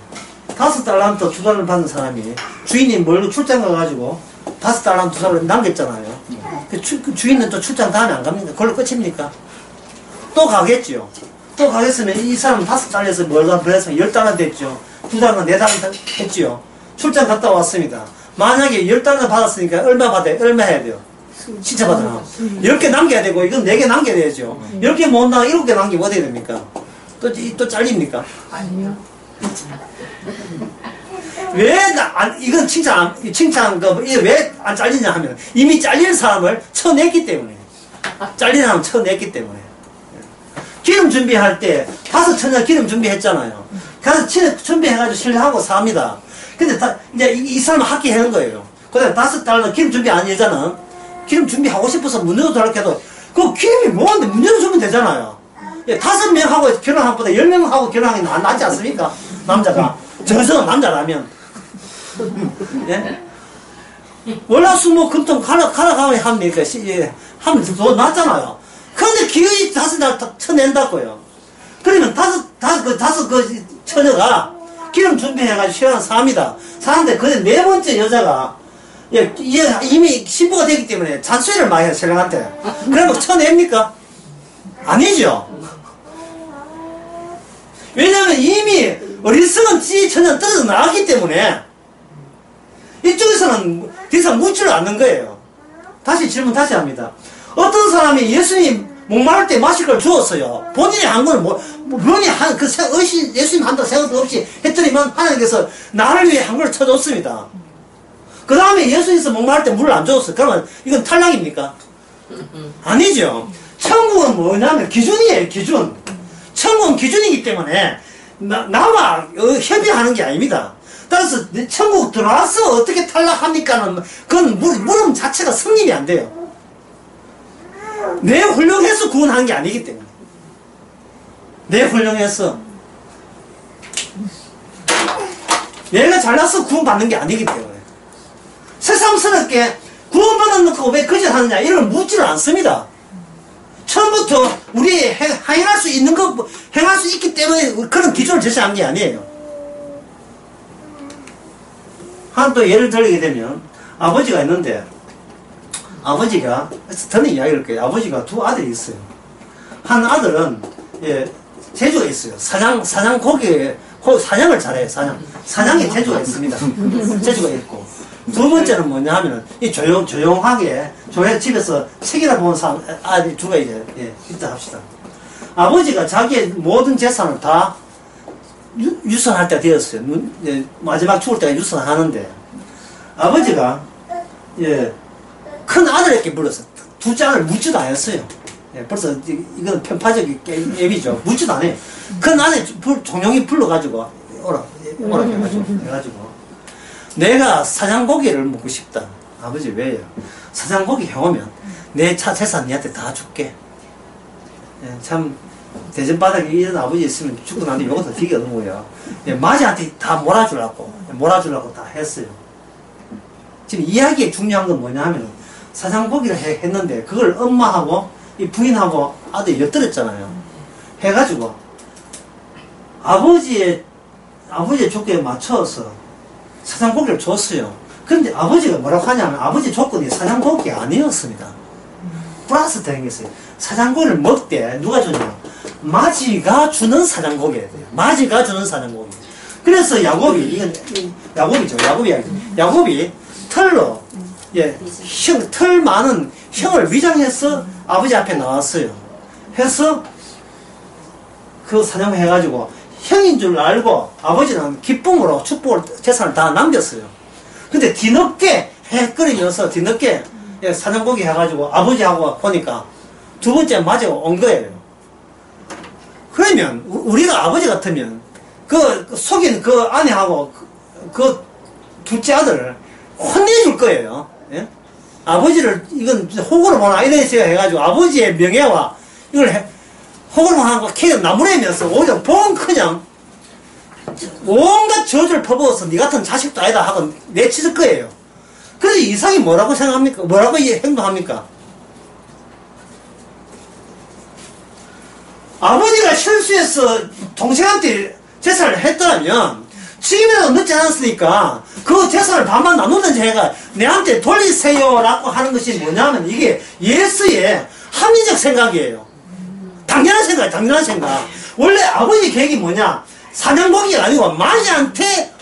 5달란트 2달러를 받는 사람이 주인이 멀리 출장 가가지고 5달란트 2달러를 남겼잖아요. 그 주인은 또 출장 다음에 안 갑니까? 그걸로 끝입니까? 또 가겠죠. 또 가겠으면 이 사람은 5달러에서 뭘가 그랬으면 10달러 됐죠. 2달러, 4달러 했죠. 출장 갔다 왔습니다. 만약에 10달러 받았으니까 얼마 받아요? 얼마 해야 돼요? 진짜 받아요. 10개 남겨야 되고, 이건 4개 남겨야 되죠. 10개 못 나가 7개 남기면 어떻게 됩니까? 또 잘립니까? 아니요. 이건 왜 안 잘리냐 하면, 이미 잘린 사람을 쳐냈기 때문에. 잘린 사람을 쳐냈기 때문에. 기름 준비할 때, 5천원 기름 준비했잖아요. 가서 준비해가지고 신뢰하고 삽니다. 근데 이제 이 사람은 합기하는 거예요. 그 다음에 5달러 기름 준비 안 여자는, 기름 준비하고 싶어서 문 열어달라고 해도, 그 기름이 뭐한데 문 열어주면 되잖아요. 5명하고 결혼한 것보다 10명하고 결혼하는 게 낫지 않습니까? 남자가. 저는 남자라면. 예? 월화수목금토 가라가면 합니까? 하면 더 낫잖아요. 그런데 기어이 5달 쳐낸다고요. 그러면 다섯 처녀가 기름 준비해가지고 시간을 삽니다. 사는데 그 4번째 여자가 이미 신부가 되기 때문에 잔소리를 많이 해요, 신랑한테. 그러면 쳐냅니까? 아니죠. 왜냐하면 이미 어리석은 처녀는 떨어져 나왔기 때문에 이쪽에서는 더 이상 묻지를 않는 거예요. 다시 질문 다시 합니다. 어떤 사람이 예수님 목마를 때 마실 걸 주었어요. 본인이 한 건 본인이 예수님 한다고 생각도 없이 했더니만 하나님께서 나를 위해 한 걸 쳐줬습니다. 그 다음에 예수님께서 목마를 때 물을 안 줬어요. 그러면 이건 탈락입니까? 아니죠. 천국은 뭐냐면 기준이에요, 기준. 천국은 기준이기 때문에 나와 협의하는 게 아닙니다. 따라서 천국 들어와서 어떻게 탈락합니까는 그건 물음 자체가 성립이 안 돼요. 내 훌륭해서 구원한 게 아니기 때문에. 내 훌륭해서 내가 잘나서 구원받는 게 아니기 때문에. 새삼스럽게 구원받는 거 왜 거짓 하느냐 이런 걸 묻지를 않습니다. 처음부터 우리 행할 수 있는 거 행할 수 있기 때문에 그런 기준을 제시한 게 아니에요. 한 또 예를 들게 되면 아버지가 있는데 아버지가 듣는 이야기를 거예요. 아버지가 두 아들이 있어요. 한 아들은 재주가 있어요. 사냥 고기 사냥을 잘해요. 사냥에 재주가 있습니다. 재주가 있고 두 번째는 뭐냐 하면은 이 조용하게 집에서 책이나 보는 아들이 두가 이제 있다 합시다. 아버지가 자기의 모든 재산을 다 유산할 때가 되었어요. 마지막 죽을 때가 유산을 하는데 아버지가 큰 아들에게 물었어요. 둘째 아들 묻지도 않았어요. 벌써 이건 편파적인 예비죠. 묻지도 않아요. 큰 아들 종용이 불러가지고 오라 해가지고 내가 사냥고기를 먹고 싶다. 아버지 왜요? 사냥고기 해오면 내 재산 니한테 다 줄게. 참 대전바닥에 이런 아버지 있으면 죽고 나는데 이것도 되게 어려워요. 마지한테 다 몰아주려고 다 했어요. 지금 이야기의 중요한 건 뭐냐 하면 사냥고기를 했는데 그걸 엄마하고 이 부인하고 아들이 엿들었잖아요. 해가지고 아버지의 조건에 맞춰서 사냥고기를 줬어요. 그런데 아버지가 뭐라고 하냐면 아버지 조건이 사냥고기가 아니었습니다. 플러스 된 게 있어요. 사냥고기를 먹되 누가 주냐? 마지가 주는 사냥고기예요. 마지가 주는 사냥고기. 그래서 이건 야곱이죠. 야곱이 털로 털 많은 형을 위장해서 아버지 앞에 나왔어요. 해서 그 사냥을 해가지고 형인 줄 알고 아버지는 기쁨으로 축복을 재산을 다 남겼어요. 근데 뒤늦게 해 끓이면서 뒤늦게 사냥고기 해가지고 아버지하고 보니까 두 번째 맞아 온 거예요. 그러면 우리가 아버지 같으면 그 속인 그 아내하고 그 둘째 아들을 혼내줄 거예요. 예? 아버지를 이건 호구로 보나 이런 식으로 해가지고 아버지의 명예와 이걸 호구로 하는 거 캐 나무래면서 오히려 보면 그냥 온갖 저주를 퍼부어서 니 같은 자식도 아니다 하고 내치실 거예요. 그래서 이삭이 뭐라고 생각합니까? 뭐라고 행동합니까? 아버지가 실수해서 동생한테 재산을 했더라면 지금이라도 늦지 않았으니까 그 재산을 반반 나누든지 해가 내한테 돌리세요 라고 하는 것이 뭐냐면 이게 예수의 합리적 생각이에요. 당연한 생각. 원래 아버지 계획이 뭐냐? 사냥고기가 아니고 마지한테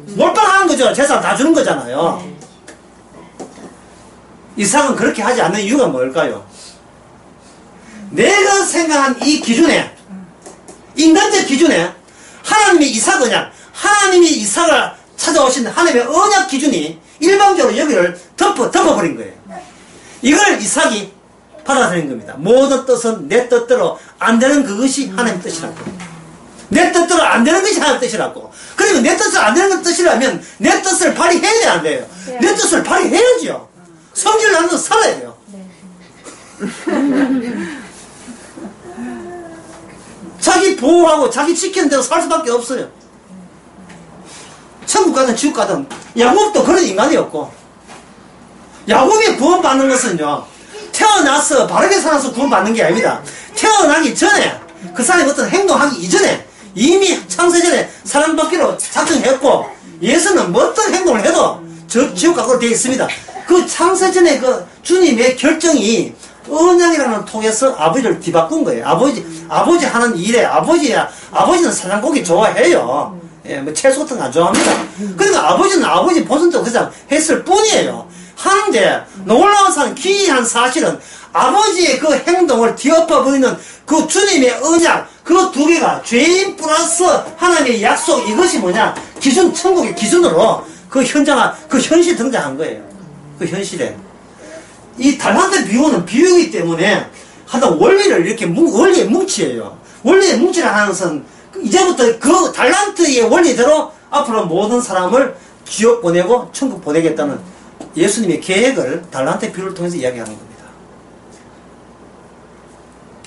몰빵하는 거죠. 재산 다 주는 거잖아요. 이삭은 그렇게 하지 않는 이유가 뭘까요? 내가 생각한 이 기준에, 인간적 기준에 하나님의 하나님이 이삭을 찾아오신 하나님의 언약 기준이 일방적으로 여기를 덮어버린 거예요. 이걸 이삭이 받아들인 겁니다. 모든 뜻은 내 뜻대로 안 되는 그것이 하나님의 뜻이라고. 내 뜻대로 안 되는 것이 하나님의 뜻이라고. 그러면 내 뜻을 안 되는 뜻이라면 내 뜻을 발휘해야 안 돼요. 내 뜻을 발휘해야죠. 성질을 나면서 살아야 돼요. 자기 보호하고 자기 지키는 대로 살 수밖에 없어요. 천국 가든 지옥 가든 야곱도 그런 인간이었고 야곱이 구원받는 것은요 태어나서 바르게 살아서 구원받는 게 아닙니다. 태어나기 전에 그 사람이 어떤 행동하기 이전에 이미 창세전에 사랑받기로 작정했고 예수는 어떤 행동을 해도 지옥 가고 되어 있습니다. 그 창세전에 그 주님의 결정이 언약이라는 통해서 아버지를 뒤바꾼 거예요. 아버지 하는 일에 아버지는 사냥고기 좋아해요. 뭐 채소 같은 거 안 좋아합니다. 그러니까 아버지는 아버지 본선도 그냥 했을 뿐이에요. 하는데 놀라운 기이한 사실은 아버지의 그 행동을 뒤엎어버리는 그 주님의 언약 그 두 개가 죄인 플러스 하나님의 약속 이것이 뭐냐 천국의 기준으로 그 현실 등장한 거예요. 그 현실에 이 달란트 비유는 비유이기 때문에 하여튼 원리를 이렇게 원리의 뭉치예요. 원리의 뭉치라 하는 것은 이제부터 그 달란트의 원리대로 앞으로 모든 사람을 지옥 보내고 천국 보내겠다는 예수님의 계획을 달란트 비유를 통해서 이야기하는 겁니다.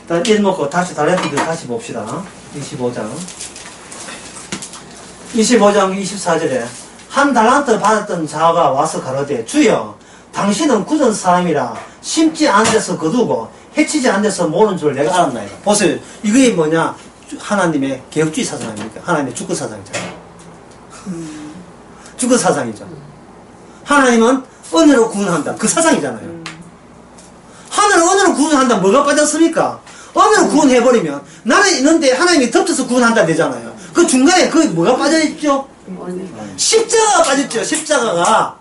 일단 읽고 다시 달란트 다시 봅시다. 25장 24절에 한 달란트 받았던 자가 와서 가로되 주여 당신은 굳은 사람이라 심지 않은 데서 거두고 해치지 않은 데서 모르는 줄 내가 알았나이다. 보세요. 이게 뭐냐? 하나님의 개혁주의 사상 아닙니까? 하나님의 주권 사상이잖아요. 주권 사상이죠. 하나님은 은혜로 구원한다. 그 사상이잖아요. 하나님은 은혜로 구원한다. 뭐가 빠졌습니까? 은혜로 구원해버리면 나는 있는데 하나님이 덮쳐서 구원한다 되잖아요. 그 중간에 그 뭐가 빠져있죠? 십자가가 빠졌죠. 십자가가.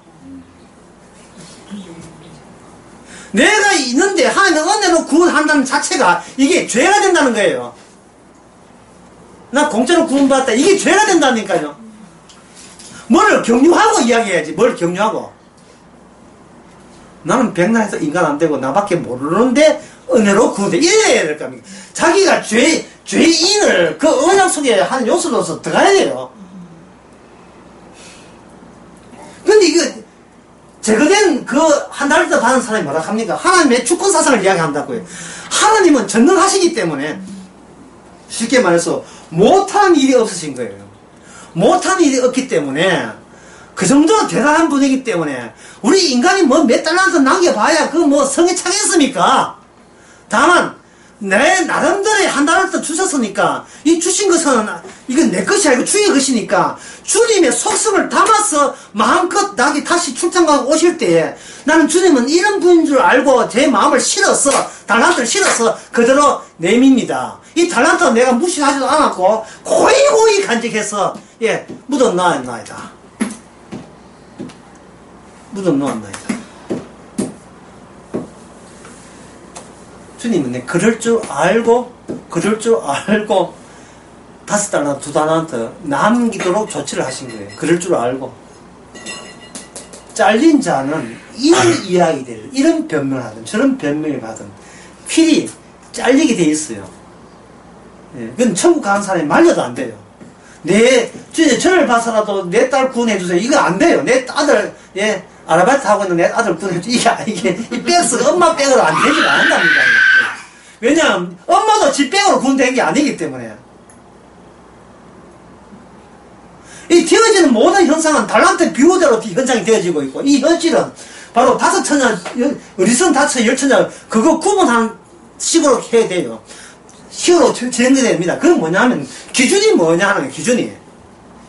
내가 있는데 하나님의 은혜로 구원한다는 자체가 이게 죄가 된다는 거예요. 나 공짜로 구원받았다. 이게 죄가 된다니까요. 뭘 격려하고 이야기해야지. 뭘 격려하고. 나는 백날에서 인간 안 되고 나밖에 모르는데 은혜로 구원돼. 이래야 될 겁니다. 자기가 죄인을 그 언약 속에 한 요소로서 들어가야 돼요. 근데 이거 제거된 그 한 달 더 받은 사람이 뭐라 합니까? 하나님의 주권 사상을 이야기한다고요. 하나님은 전능하시기 때문에 쉽게 말해서 못하는 일이 없으신 거예요. 못하는 일이 없기 때문에 그 정도로 대단한 분이기 때문에 우리 인간이 뭐 몇 달란트 남겨봐야 그 뭐 성에 차겠습니까? 다만 내 나름대로의 한 달란트 주셨으니까 이 주신 것은 이건 내 것이 아니고 주의 것이니까 주님의 속성을 담아서 마음껏 나기 다시 출장가고 오실 때에 나는 주님은 이런 분인 줄 알고 제 마음을 실어서 달란트를 실어서 그대로 내밉니다. 이 달란트는 내가 무시하지도 않았고 고이고이 간직해서 묻어 놔왔나이다. 묻어 놓았나이다. 주님은 그럴 줄 알고 5달란트, 2달란트 남기도록 조치를 하신 거예요. 그럴 줄 알고. 잘린 자는 이런 이야기들, 이런 변명을 하든 저런 변명을 하든 필히 잘리게 돼 있어요. 그건 천국 가는 사람이 말려도 안 돼요. 주님 저를 봐서라도 내 딸 구원해주세요. 이거 안 돼요. 내 아들, 아르바이트 하고 있는 내 아들 구원해주세요. 이게 이 백스가 엄마 백으로 안 되지가 않는답니다. 왜냐하면 엄마도 지 백으로 구원된 게 아니기 때문에. 이 되어지는 모든 현상은 달란트 비유대로 현상이 되어지고 있고, 이 현실은 바로 5천년, 어리석은 5천년, 10천년, 그거 구분하는 식으로 해야 돼요. 식으로 진행돼야 됩니다. 그건 뭐냐면, 기준이 뭐냐 하는 거예요, 기준이.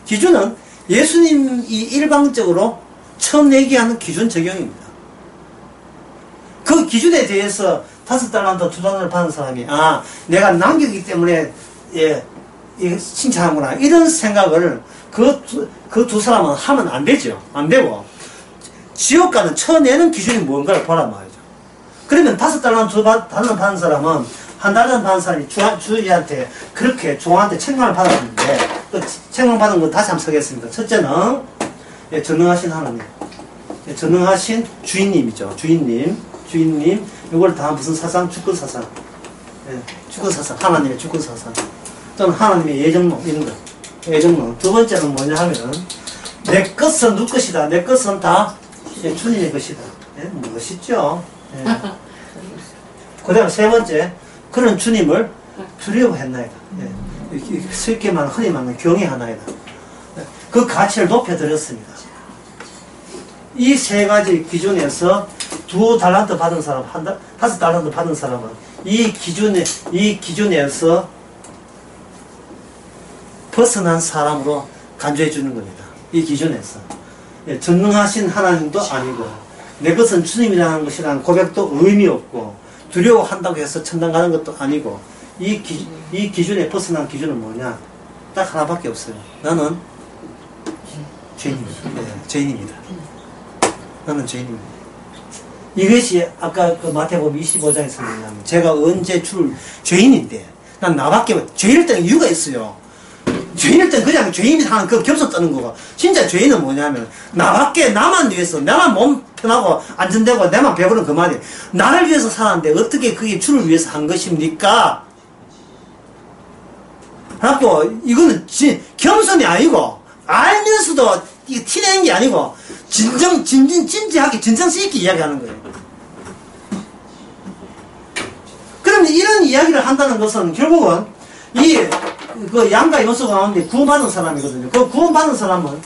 기준은 예수님이 일방적으로 처음 얘기하는 기준 적용입니다. 그 기준에 대해서 5달란트, 2달란트를 받은 사람이, 내가 남겼기 때문에, 칭찬하구나. 이런 생각을 그 두 사람은 하면 안 되죠. 안 되고. 지옥 가는 쳐내는 기준이 뭔가를 보란 말이죠. 그러면 5달란트, 2달란트 받은 사람은, 1달란트 받은 사람이 주인한테 그렇게 종한테 책망을 받았는데, 그 책망 받은 건 다시 한번 서겠습니다. 첫째는, 전능하신 하나님. 전능하신 주인님이죠. 주인님. 이걸 다 무슨 사상? 주권 사상. 주권 사상. 하나님의 주권 사상. 또는 하나님의 예정론, 이런 거. 예정론. 두 번째는 뭐냐 하면은, 내 것은 누구 것이다. 내 것은 다 주님의 것이다. 멋있죠? 그 다음 세 번째, 그런 주님을 두려워했나이다. 쉽게 말하면 흔히 말하는 경외하나이다. 그 가치를 높여드렸습니다. 이 세 가지 기준에서 2달란트 받은 사람, 5달란트 받은 사람은 이 기준에서 벗어난 사람으로 간주해 주는 겁니다. 이 기준에서. 전능하신 하나님도 아니고, 내 것은 주님이라는 것이라는 고백도 의미 없고, 두려워한다고 해서 천당 가는 것도 아니고, 이 기준에 벗어난 기준은 뭐냐? 딱 하나밖에 없어요. 나는 죄인입니다. 나는 죄인입니다. 이것이 아까 그 마태복음 25장에서 뭐냐면, 제가 언제 죄인인데, 난 나밖에, 죄인일 때는 이유가 있어요. 죄인일 땐 그냥 죄인이 하는 그 겹서 뜨는 거고, 진짜 죄인은 뭐냐면, 나만 위해서, 나만 몸 편하고 안전되고 내만 배부른 그 말이에요. 나를 위해서 살았는데 어떻게 그게 주를 위해서 한 것입니까? 그래갖고 이거는 겸손이 아니고 알면서도 이게 티내는 게 아니고 진지하게 진정성 있게 이야기하는 거예요. 그럼 이런 이야기를 한다는 것은 결국은 그 양가 요소 가운데 구원받은 사람이거든요. 그 구원받은 사람은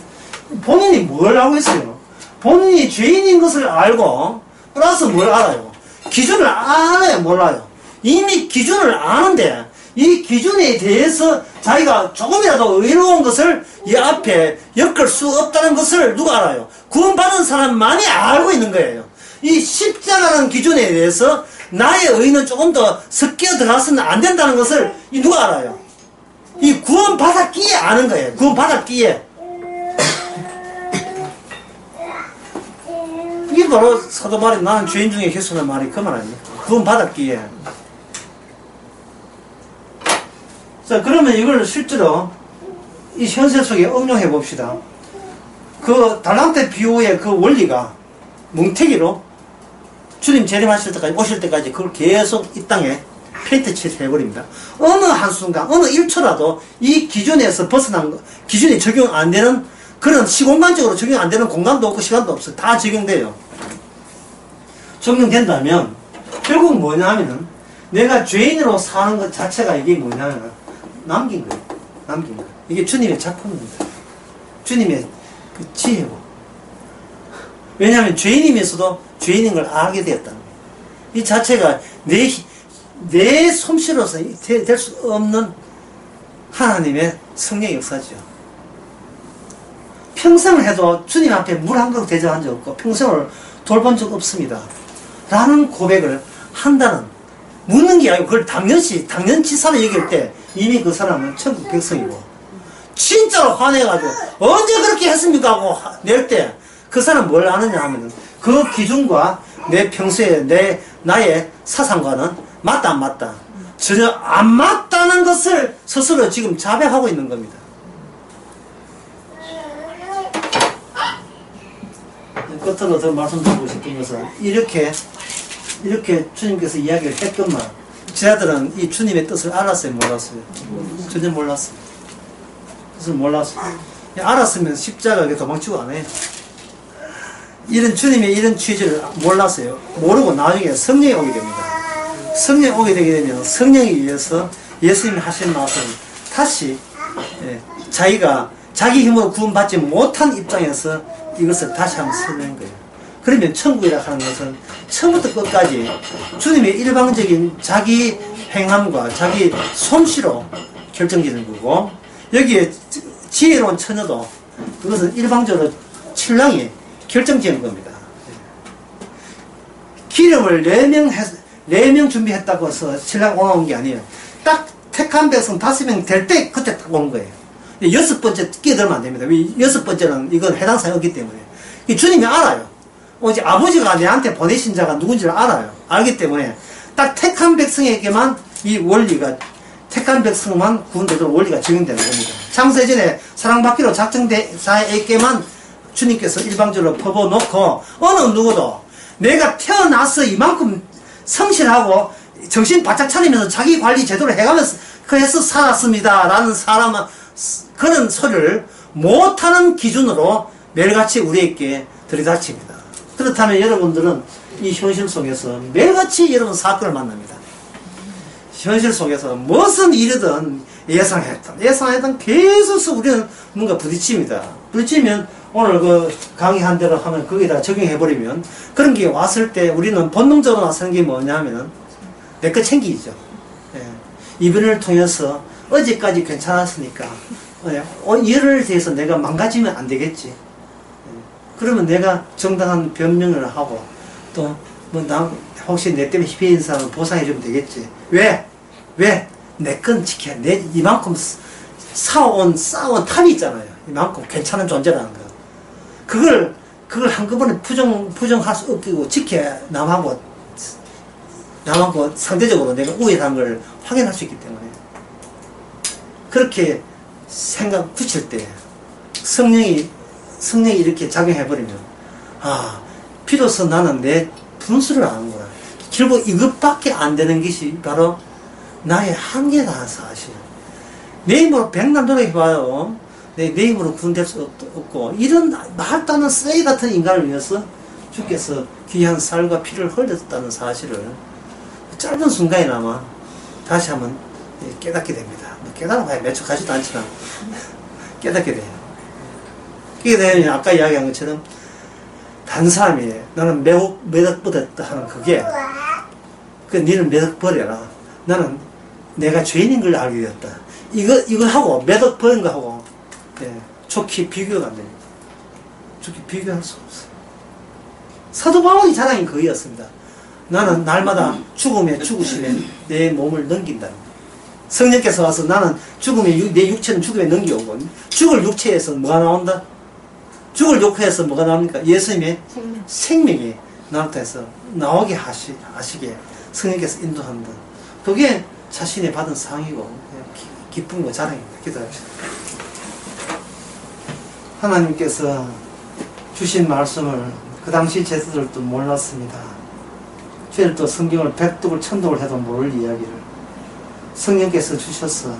본인이 뭘 알고 있어요? 본인이 죄인인 것을 알고 플러스 뭘 알아요? 기준을 알아요, 몰라요? 이미 기준을 아는데 이 기준에 대해서 자기가 조금이라도 의로운 것을 이 앞에 엮을 수 없다는 것을 누가 알아요? 구원받은 사람만이 알고 있는 거예요. 이 십자가라는 기준에 대해서 나의 의는 조금 더 섞여 들어가서는 안 된다는 것을 누가 알아요? 이 구원받았기에 아는 거예요. 구원받았기에. 이게 바로 사도 말이 나는 죄인 중에 개수는 말이 그 말 아닙니까? 구원받았기에. 자, 그러면 이걸 실제로 이 현실 속에 응용해 봅시다. 그 달란트 비유의 그 원리가 뭉태기로 주님 재림하실 때까지, 오실 때까지 그걸 계속 이 땅에 페인트 칠을 해버립니다. 어느 한순간, 어느 1초라도 이 기준에서 벗어난 거, 기준이 적용 안 되는 그런 시공간적으로 적용 안 되는 공간도 없고 시간도 없어요. 다 적용돼요. 적용된다면 결국 뭐냐 하면은 내가 죄인으로 사는 것 자체가 이게 뭐냐면 남긴 거예요. 남긴 거예요. 이게 주님의 작품입니다. 주님의 그 지혜고. 왜냐하면 죄인이면서도 죄인인 걸 알게 되었다는 거예요. 이 자체가 내 솜씨로서 될 수 없는 하나님의 성령의 역사죠. 평생을 해도 주님 앞에 물 한 그릇 대접한 적 없고 평생을 돌본 적 없습니다. 라는 고백을 한다는, 묻는 게 아니고 그걸 당연치사로 얘기할 때 이미 그 사람은 천국 백성이고 진짜로 화내가지고 언제 그렇게 했습니까 하고 낼 때 그 사람은 뭘 아느냐 하면은 그 기준과 내 평소에 나의 사상과는 맞다 안 맞다, 전혀 안 맞다는 것을 스스로 지금 자백하고 있는 겁니다. 끝으로 더 말씀드리고 싶은 것은 이렇게 주님께서 이야기를 했건만 제자들은 이 주님의 뜻을 알았어요, 몰랐어요? 전혀 몰랐어요. 뜻을 몰랐어요. 알았으면 십자가에 도망치고 안 해요. 주님의 이런 취지를 몰랐어요. 모르고 나중에 성령이 오게 됩니다. 성령이 오게 되게 되면 성령에 의해서 예수님이 하신 말씀을 다시 자기가 자기 힘으로 구원받지 못한 입장에서 이것을 다시 한번 설명한 거예요. 그러면 천국이라 하는 것은 처음부터 끝까지 주님의 일방적인 자기 행함과 자기 솜씨로 결정되는 거고, 여기에 지혜로운 처녀도 그것은 일방적으로 신랑이 결정지은 겁니다. 기름을 4명 준비했다고 해서 신랑 올라온 게 아니에요. 딱 택한 백성 5명 될 때 그때 딱 온 거예요. 6번째 끼어들면 안 됩니다. 왜 6번째는 이건 해당 사항이 없기 때문에. 주님이 알아요. 오직 아버지가 내한테 보내신 자가 누군지를 알아요. 알기 때문에 딱 택한 백성에게만 이 원리가, 택한 백성만 구원되도록 원리가 적용되는 겁니다. 창세전에 사랑받기로 작정된 자에게만 주님께서 일방적으로 퍼부어놓고 어느 누구도 내가 태어나서 이만큼 성실하고 정신 바짝 차리면서 자기 관리 제대로 해가면서 해서 살았습니다 라는 사람은 그런 소리를 못하는 기준으로 매일같이 우리에게 들이닥칩니다. 그렇다면 여러분들은 이 현실 속에서 매일같이 여러분 사건을 만납니다. 현실 속에서 무슨 일이든 예상했던 계속 우리는 뭔가 부딪힙니다. 부딪히면 오늘 그 강의한 대로 하면 거기다 적용해버리면 그런 게 왔을 때 우리는 본능적으로 나서는 게 뭐냐면 내 거 챙기죠. 이변을 통해서 어제까지 괜찮았으니까 이를 대해서 내가 망가지면 안 되겠지. 그러면 내가 정당한 변명을 하고 또 혹시 내 때문에 희비인 사람은 보상해주면 되겠지. 왜? 내 건 지켜야 내 이만큼 쌓아온 탑이 있잖아요. 이만큼 괜찮은 존재라는 거. 그걸 한꺼번에 부정할 수 없고 지켜야 남하고 상대적으로 내가 우월한 걸 확인할 수 있기 때문에 그렇게 생각 붙일 때 성령이 이렇게 작용해버리면 비로소 나는 내 분수를 아는구나. 결국 이것밖에 안 되는 것이 바로 나의 한계다 사실. 내 힘으로 백날 노력해봐요. 내 힘으로 구원될 수 없고 이런 말도 않는 쓰레기 같은 인간을 위해서 주께서 귀한 살과 피를 흘렸다는 사실을 짧은 순간이나마 다시 한번 깨닫게 됩니다. 깨달아봐야 몇 초 가지도 않지만 깨닫게 돼요. 그게 되면 아까 이야기한 것처럼 다른 사람이 나는 매덕 버렸다 하는 그게 니는 매덕 버려라. 나는 내가 죄인인 걸 알게 되었다. 이거 하고 매덕 버린 거 하고 좋게 비교가 안 됩니다. 좋게 비교할 수 없어요. 사도 바울이 자랑인 그이었습니다. 나는 날마다 죽음에 죽으시면 내 몸을 넘긴다. 성령께서 와서 나는 내 육체는 죽음에 넘겨오고 죽을 육체에서 뭐가 나온다? 죽을 육체에서 뭐가 나옵니까? 예수님의 생명이 나타나서 나오게 하시게 성령께서 인도한다. 그게 자신이 받은 상이고 기쁨과 자랑입니다. 기도합시다. 하나님께서 주신 말씀을 그 당시 제자들도 몰랐습니다. 저희들도 성경을 백독을 천독을 해도 모를 이야기를 성령께서 주셔서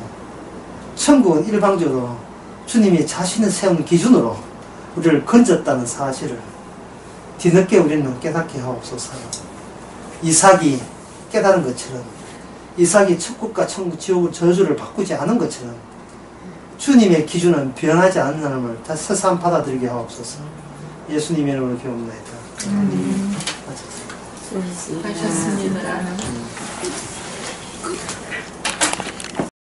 천국은 일방적으로 주님이 자신을 세운 기준으로 우리를 건졌다는 사실을 뒤늦게 우리는 깨닫게 하옵소서. 이삭이 깨달은 것처럼 이삭이 천국과 천국 지옥의 저주를 바꾸지 않은 것처럼 주님의 기준은 변하지 않는 사람을 다 새삼 받아들이게 하옵소서. 예수님의 이름으로 기도합니다. 수고하셨습니다. 하셨습니다.